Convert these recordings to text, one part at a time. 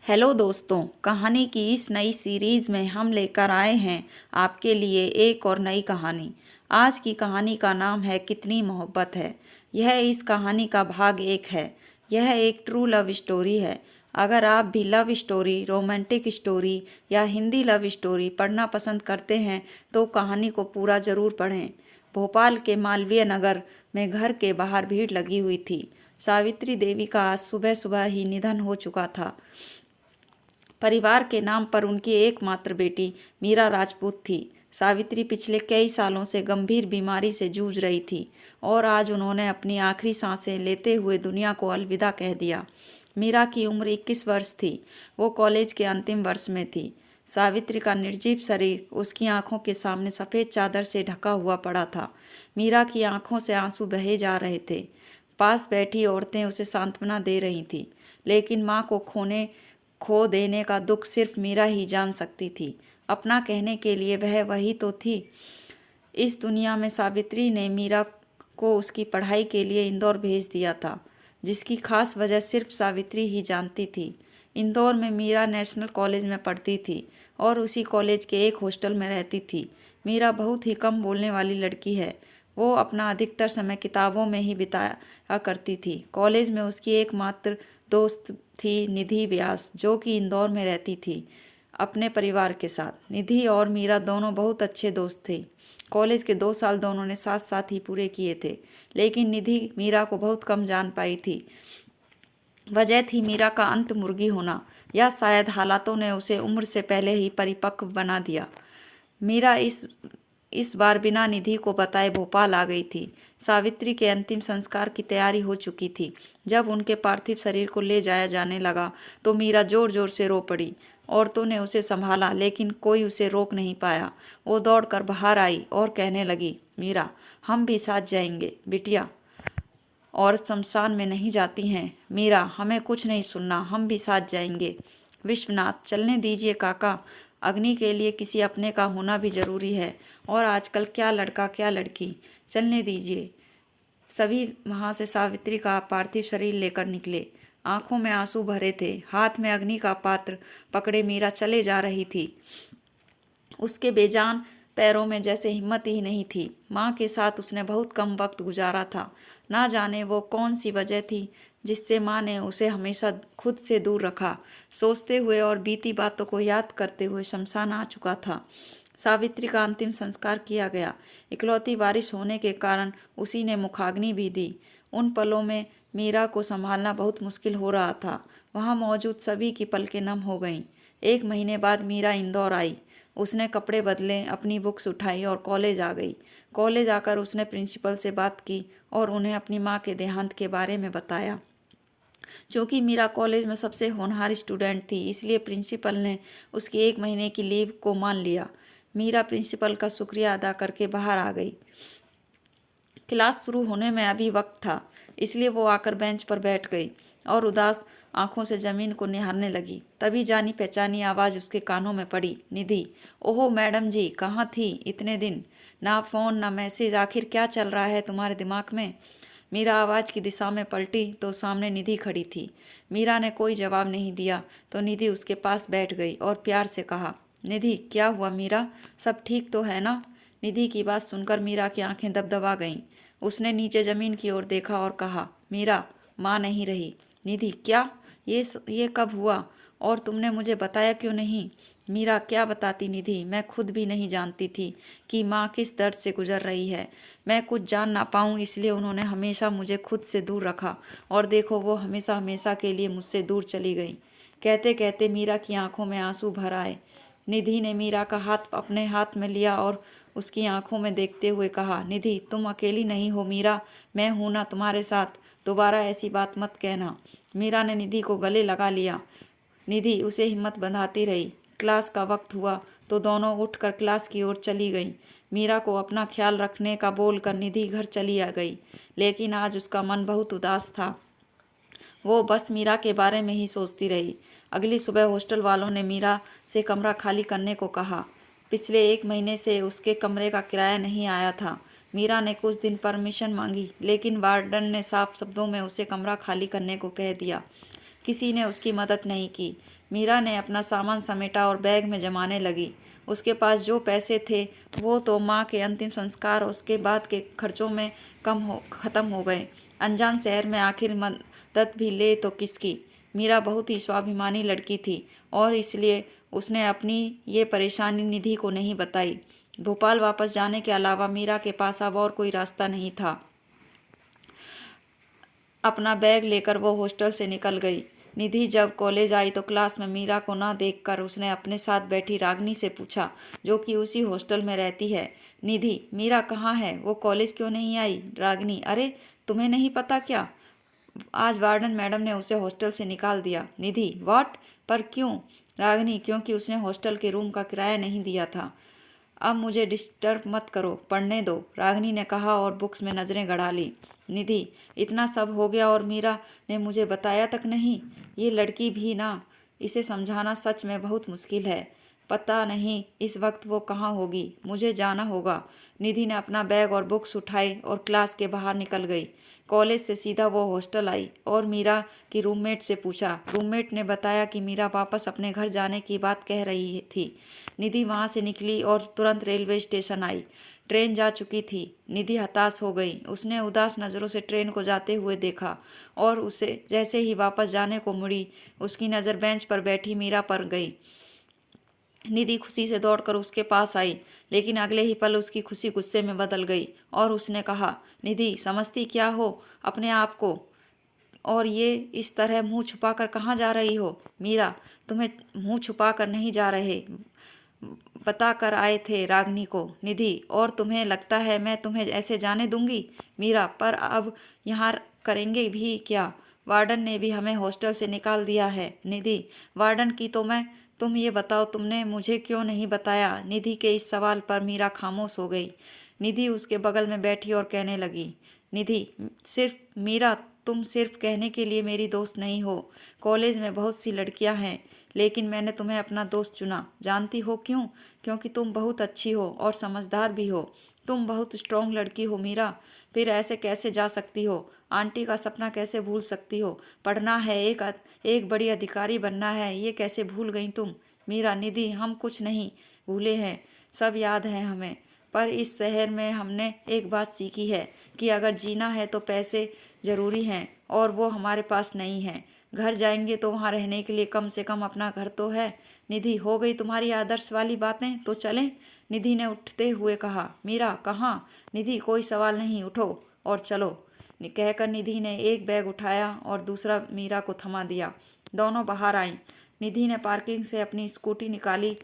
Hello दोस्तों, कहानी की इस नई सीरीज़ में हम लेकर आए हैं आपके लिए एक और नई कहानी। आज की कहानी का नाम है कितनी मोहब्बत है। यह इस कहानी का भाग 1 है। यह एक ट्रू लव स्टोरी है। अगर आप भी लव स्टोरी, रोमांटिक स्टोरी या हिंदी लव स्टोरी पढ़ना पसंद करते हैं तो कहानी को पूरा ज़रूर पढ़ें। भोपाल के मालवीय नगर में घर के बाहर भीड़ लगी हुई थी। सावित्री देवी का आज सुबह सुबह ही निधन हो चुका था। परिवार के नाम पर उनकी एकमात्र बेटी मीरा राजपूत थी। सावित्री पिछले कई सालों से गंभीर बीमारी से जूझ रही थी और आज उन्होंने अपनी आखिरी सांसें लेते हुए दुनिया को अलविदा कह दिया। मीरा की उम्र 21 वर्ष थी। वो कॉलेज के अंतिम वर्ष में थी। सावित्री का निर्जीव शरीर उसकी आंखों के सामने सफ़ेद चादर से ढका हुआ पड़ा था। मीरा की आंखों से आंसू बहे जा रहे थे। पास बैठी औरतें उसे सांत्वना दे रही थीं, लेकिन माँ को खो देने का दुख सिर्फ मीरा ही जान सकती थी। अपना कहने के लिए वह वही तो थी। इस दुनिया में सावित्री ने मीरा को उसकी पढ़ाई के लिए इंदौर भेज दिया था, जिसकी खास वजह सिर्फ सावित्री ही जानती थी। इंदौर में मीरा नेशनल कॉलेज में पढ़ती थी और उसी कॉलेज के एक हॉस्टल में रहती थी। मीरा बहुत ही कम बोलने वाली लड़की है। वो अपना अधिकतर समय किताबों में ही बिताया करती थी। कॉलेज में उसकी एकमात्र दोस्त थी निधि व्यास, जो कि इंदौर में रहती थी अपने परिवार के साथ। निधि और मीरा दोनों बहुत अच्छे दोस्त थे। कॉलेज के 2 साल दोनों ने साथ साथ ही पूरे किए थे, लेकिन निधि मीरा को बहुत कम जान पाई थी। वजह थी मीरा का अंत मुर्गी होना, या शायद हालातों ने उसे उम्र से पहले ही परिपक्व बना दिया। मीरा इस बार बिना निधि को बताए भोपाल आ गई थी। सावित्री के अंतिम संस्कार की तैयारी हो चुकी थी। जब उनके पार्थिव शरीर को ले जाया जाने लगा तो मीरा जोर जोर से रो पड़ी। औरतों ने उसे संभाला, लेकिन कोई उसे रोक नहीं पाया। वो दौड़कर बाहर आई और कहने लगी, मीरा, हम भी साथ जाएंगे बिटिया। औरत शमशान में नहीं जाती हैं। मीरा, हमें कुछ नहीं सुनना, हम भी साथ जाएंगे। विश्वनाथ, चलने दीजिए काका। अग्नि के लिए किसी अपने का होना भी जरूरी है, और आजकल क्या लड़का क्या लड़की। चलने दीजिए। सभी वहाँ से सावित्री का पार्थिव शरीर लेकर निकले। आंखों में आंसू भरे थे। हाथ में अग्नि का पात्र पकड़े मीरा चले जा रही थी। उसके बेजान पैरों में जैसे हिम्मत ही नहीं थी। माँ के साथ उसने बहुत कम वक्त गुजारा था। ना जाने वो कौन सी वजह थी जिससे माँ ने उसे हमेशा खुद से दूर रखा। सोचते हुए और बीती बातों को याद करते हुए शमशान आ चुका था। सावित्री का अंतिम संस्कार किया गया। इकलौती वारिस होने के कारण उसी ने मुखाग्नि भी दी। उन पलों में मीरा को संभालना बहुत मुश्किल हो रहा था। वहाँ मौजूद सभी की पलकें नम हो गईं। 1 महीने बाद मीरा इंदौर आई। उसने कपड़े बदले, अपनी बुक्स उठाई और कॉलेज आ गई। कॉलेज आकर उसने प्रिंसिपल से बात की और उन्हें अपनी माँ के देहांत के बारे में बताया। क्योंकि मीरा कॉलेज में सबसे होनहार स्टूडेंट थी, इसलिए प्रिंसिपल ने उसकी 1 महीने की लीव को मान लिया। मीरा प्रिंसिपल का शुक्रिया अदा करके बाहर आ गई। क्लास शुरू होने में अभी वक्त था, इसलिए वो आकर बेंच पर बैठ गई और उदास आंखों से जमीन को निहारने लगी। तभी जानी पहचानी आवाज़ उसके कानों में पड़ी, निधि। ओहो मैडम जी, कहाँ थी इतने दिन? ना फ़ोन ना मैसेज, आखिर क्या चल रहा है तुम्हारे दिमाग में? मीरा आवाज़ की दिशा में पलटी तो सामने निधि खड़ी थी। मीरा ने कोई जवाब नहीं दिया तो निधि उसके पास बैठ गई और प्यार से कहा, निधि, क्या हुआ मीरा, सब ठीक तो है ना? निधि की बात सुनकर मीरा की आंखें दबदबा गईं। उसने नीचे जमीन की ओर देखा और कहा, मीरा, माँ नहीं रही। निधि, क्या? ये कब हुआ और तुमने मुझे बताया क्यों नहीं? मीरा, क्या बताती निधि, मैं खुद भी नहीं जानती थी कि माँ किस दर्द से गुजर रही है। मैं कुछ जान ना पाऊँ इसलिए उन्होंने हमेशा मुझे खुद से दूर रखा, और देखो वो हमेशा हमेशा के लिए मुझसे दूर चली गई। कहते कहते मीरा की आंखों में आंसू भर आए। निधि ने मीरा का हाथ अपने हाथ में लिया और उसकी आंखों में देखते हुए कहा, निधि, तुम अकेली नहीं हो मीरा, मैं हूं ना तुम्हारे साथ। दोबारा ऐसी बात मत कहना। मीरा ने निधि को गले लगा लिया। निधि उसे हिम्मत बंधाती रही। क्लास का वक्त हुआ तो दोनों उठकर क्लास की ओर चली गईं। मीरा को अपना ख्याल रखने का बोलकर निधि घर चली आ गई, लेकिन आज उसका मन बहुत उदास था। वो बस मीरा के बारे में ही सोचती रही। अगली सुबह हॉस्टल वालों ने मीरा से कमरा खाली करने को कहा। पिछले 1 महीने से उसके कमरे का किराया नहीं आया था। मीरा ने कुछ दिन परमिशन मांगी, लेकिन वार्डन ने साफ शब्दों में उसे कमरा खाली करने को कह दिया। किसी ने उसकी मदद नहीं की। मीरा ने अपना सामान समेटा और बैग में जमाने लगी। उसके पास जो पैसे थे वो तो माँ के अंतिम संस्कार और उसके बाद के खर्चों में ख़त्म हो गए। अनजान शहर में आखिर मदद भी ले तो किसकी। मीरा बहुत ही स्वाभिमानी लड़की थी और इसलिए उसने अपनी ये परेशानी निधि को नहीं बताई। भोपाल वापस जाने के अलावा मीरा के पास अब और कोई रास्ता नहीं था। अपना बैग लेकर वो हॉस्टल से निकल गई। निधि जब कॉलेज आई तो क्लास में मीरा को ना देखकर उसने अपने साथ बैठी रागनी से पूछा, जो कि उसी हॉस्टल में रहती है। निधि, मीरा कहाँ है? वो कॉलेज क्यों नहीं आई? रागनी, अरे तुम्हें नहीं पता क्या? आज वार्डन मैडम ने उसे हॉस्टल से निकाल दिया। निधि, व्हाट? पर क्यों? रागनी, क्योंकि उसने हॉस्टल के रूम का किराया नहीं दिया था। अब मुझे डिस्टर्ब मत करो, पढ़ने दो, रागनी ने कहा और बुक्स में नज़रें गड़ा ली। निधि, इतना सब हो गया और मीरा ने मुझे बताया तक नहीं। ये लड़की भी ना, इसे समझाना सच में बहुत मुश्किल है। पता नहीं इस वक्त वो कहाँ होगी। मुझे जाना होगा। निधि ने अपना बैग और बुक्स उठाई और क्लास के बाहर निकल गई। कॉलेज से सीधा वो हॉस्टल आई और मीरा की रूममेट से पूछा। रूममेट ने बताया कि मीरा वापस अपने घर जाने की बात कह रही थी। निधि वहाँ से निकली और तुरंत रेलवे स्टेशन आई। ट्रेन जा चुकी थी। निधि हताश हो गई। उसने उदास नज़रों से ट्रेन को जाते हुए देखा और उसे जैसे ही वापस जाने को मुड़ी, उसकी नज़र बेंच पर बैठी मीरा पर गई। निधि खुशी से दौड़कर उसके पास आई, लेकिन अगले ही पल उसकी खुशी गुस्से में बदल गई और उसने कहा, निधि, समझती क्या हो अपने आप को? और ये इस तरह मुंह छुपाकर कहाँ जा रही हो? मीरा, तुम्हें मुंह छुपाकर नहीं जा रहे, बता कर आए थे रागनी को। निधि, और तुम्हें लगता है मैं तुम्हें ऐसे जाने दूंगी? मीरा, पर अब यहाँ करेंगे भी क्या? वार्डन ने भी हमें हॉस्टल से निकाल दिया है। निधि, वार्डन की तो तुम ये बताओ, तुमने मुझे क्यों नहीं बताया? निधि के इस सवाल पर मीरा खामोश हो गई। निधि उसके बगल में बैठी और कहने लगी, निधि, सिर्फ मीरा, तुम सिर्फ कहने के लिए मेरी दोस्त नहीं हो। कॉलेज में बहुत सी लड़कियां हैं, लेकिन मैंने तुम्हें अपना दोस्त चुना। जानती हो क्यों? क्योंकि तुम बहुत अच्छी हो और समझदार भी हो। तुम बहुत स्ट्रॉन्ग लड़की हो मीरा। फिर ऐसे कैसे जा सकती हो? आंटी का सपना कैसे भूल सकती हो? पढ़ना है, एक बड़ी अधिकारी बनना है, ये कैसे भूल गई तुम? मीरा, निधि, हम कुछ नहीं भूले हैं, सब याद है हमें। पर इस शहर में हमने एक बात सीखी है कि अगर जीना है तो पैसे ज़रूरी हैं और वो हमारे पास नहीं है। घर जाएंगे तो वहाँ रहने के लिए कम से कम अपना घर तो है। निधि, हो गई तुम्हारी आदर्श वाली बातें, तो चलें? निधि ने उठते हुए कहा। मीरा, कहाँ? निधि, कोई सवाल नहीं, उठो और चलो, कहकर निधि ने एक बैग उठाया और दूसरा मीरा को थमा दिया। दोनों बाहर आईं। निधि ने पार्किंग से अपनी स्कूटी निकाली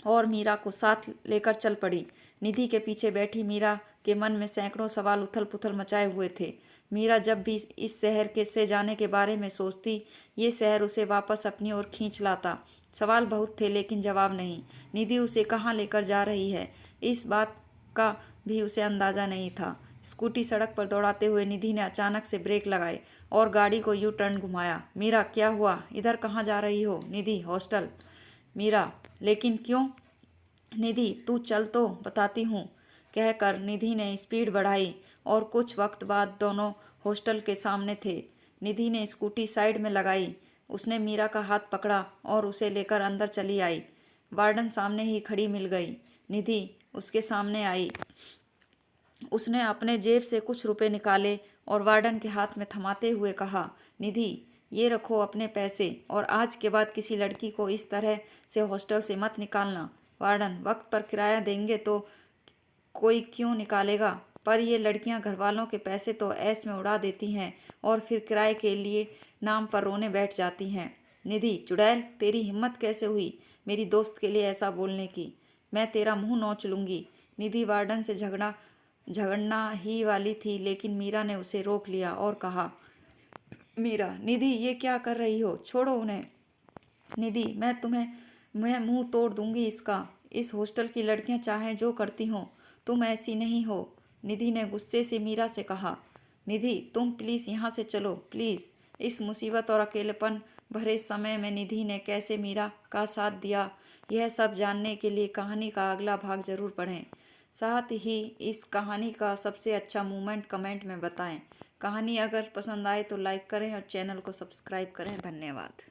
और मीरा को साथ लेकर चल पड़ी। निधि के पीछे बैठी मीरा के मन में सैकड़ों सवाल उथल पुथल मचाए हुए थे। मीरा जब भी इस शहर के से जाने के बारे में सोचती, ये शहर उसे वापस अपनी ओर खींच लाता। सवाल बहुत थे लेकिन जवाब नहीं। निधि उसे कहाँ लेकर जा रही है, इस बात का भी उसे अंदाजा नहीं था। स्कूटी सड़क पर दौड़ाते हुए निधि ने अचानक से ब्रेक लगाए और गाड़ी को यू टर्न घुमाया। मीरा, क्या हुआ? इधर कहाँ जा रही हो? निधि, हॉस्टल। मीरा, लेकिन क्यों? निधि, तू चल तो बताती हूँ, कहकर निधि ने स्पीड बढ़ाई और कुछ वक्त बाद दोनों हॉस्टल के सामने थे। निधि ने स्कूटी साइड में लगाई। उसने मीरा का हाथ पकड़ा और उसे लेकर अंदर चली आई। वार्डन सामने ही खड़ी मिल गई। निधि उसके सामने आई। उसने अपने जेब से कुछ रुपए निकाले और वार्डन के हाथ में थमाते हुए कहा, निधि, ये रखो अपने पैसे और आज के बाद किसी लड़की को इस तरह से हॉस्टल से मत निकालना। वार्डन, वक्त पर किराया देंगे तो कोई क्यों निकालेगा? पर ये लड़कियां घर वालों के पैसे तो ऐश में उड़ा देती हैं और फिर किराए के लिए नाम पर रोने बैठ जाती हैं। निधि, चुड़ैल, तेरी हिम्मत कैसे हुई मेरी दोस्त के लिए ऐसा बोलने की? मैं तेरा मुंह नोच लूंगी। निधि वार्डन से झगड़ना ही वाली थी, लेकिन मीरा ने उसे रोक लिया और कहा, मीरा, निधि, ये क्या कर रही हो? छोड़ो उन्हें। निधि, मैं मुंह तोड़ दूंगी इसका। इस हॉस्टल की लड़कियां चाहे जो करती हों, तुम ऐसी नहीं हो। निधि ने गुस्से से मीरा से कहा। निधि, तुम प्लीज़ यहाँ से चलो, प्लीज़। इस मुसीबत और अकेलेपन भरे समय में निधि ने कैसे मीरा का साथ दिया, यह सब जानने के लिए कहानी का अगला भाग जरूर पढ़ें। साथ ही इस कहानी का सबसे अच्छा मोमेंट कमेंट में बताएं। कहानी अगर पसंद आए तो लाइक करें और चैनल को सब्सक्राइब करें। धन्यवाद।